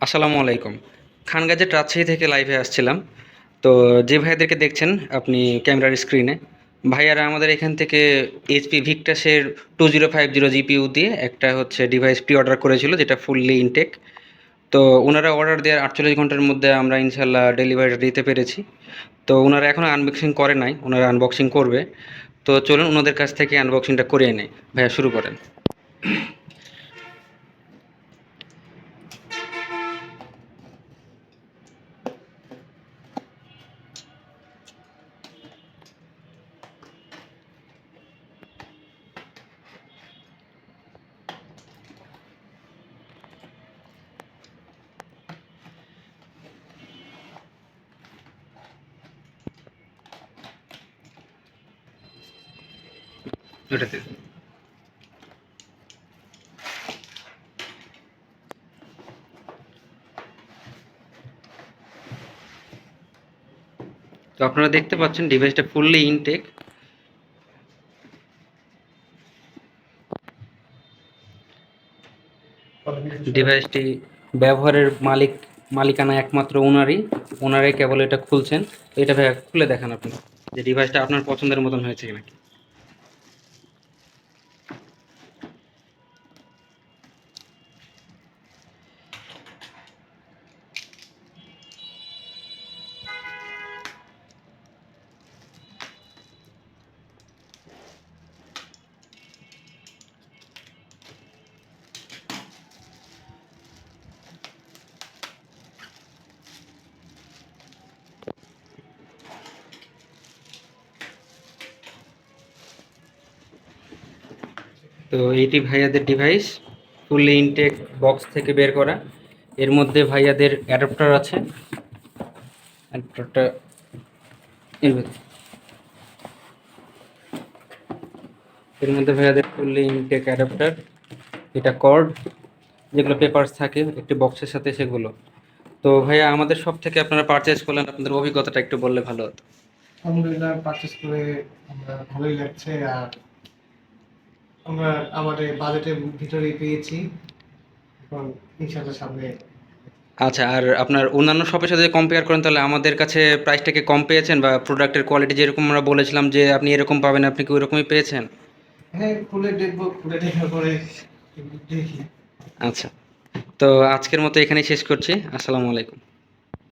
আসসালামু আলাইকুম। খান গ্যাজেট রাজশাহী থেকে লাইভে আসছিলাম। তো যে ভাইয়াদেরকে দেখছেন আপনি ক্যামেরার স্ক্রিনে, ভাইয়ারা আমাদের এখান থেকে এইচপি ভিক্টাসের 2050 জিপিইউ দিয়ে একটা হচ্ছে ডিভাইস প্রি অর্ডার করেছিল, যেটা ফুললি ইনটেক। তো ওনারা অর্ডার দেওয়ার 48 ঘন্টার মধ্যে আমরা ইনশাল্লাহ ডেলিভারি দিতে পেরেছি। তো ওনারা এখনও আনবক্সিং করে নাই, ওনারা আনবক্সিং করবে। তো চলুন ওনাদের কাছ থেকে আনবক্সিংটা করিয়ে নেই। ভাইয়া শুরু করেন। ওটাতে তো আপনারা দেখতে পাচ্ছেন ডিভাইসটা ফুললি ইনটেক। ডিভাইসটি ব্যবহারের মালিকানা একমাত্র ওনারাই কেবল এটা খুলছেন। এটা ভাইয়া খুলে দেখান আপনি, যে ডিভাইসটা আপনার পছন্দের মতন হয়েছে কিনা। তো এইটি ভাইয়াদের ডিভাইস, ফুললি ইনটেক, বক্স থেকে বের করা। এর মধ্যে ভাইয়াদের অ্যাডাপ্টার আছে। অ্যাডাপ্টারটা এর ভেতর- এর মধ্যে ভাইয়াদের ফুললি ইনটেক অ্যাডাপ্টার, এটা কর্ড, যেগুলো পেপারস থাকে একটি বক্সের সাথে সেগুলো। তো ভাইয়া আমাদের সব থেকে আপনারা পারচেজ করলেন, আপনাদের অভিজ্ঞতাটা একটু বললে ভালো হতো। আলহামদুলিল্লাহ, পারচেজ করে আমরা ভালোই লাগছে। আর আমরা আমাদের বাজেটের ভিতরেই পেয়েছি। এখন ইনশাআল্লাহ সামনে। আচ্ছা, আর আপনার অন্যান্য শপের সাথে যদি কম্পেয়ার করেন, তাহলে আমাদের কাছে প্রাইসটা কি কম পেয়েছেন, বা প্রোডাক্টের কোয়ালিটি যেরকম আমরা বলেছিলাম যে আপনি এরকম পাবেন, আপনি কি ওরকমই পেয়েছেন? হ্যাঁ, খুলে দেখবো, খুলে দেখার পরে দেখি। আচ্ছা, তো আজকের মতো এখানেই শেষ করছি। আসসালামু আলাইকুম।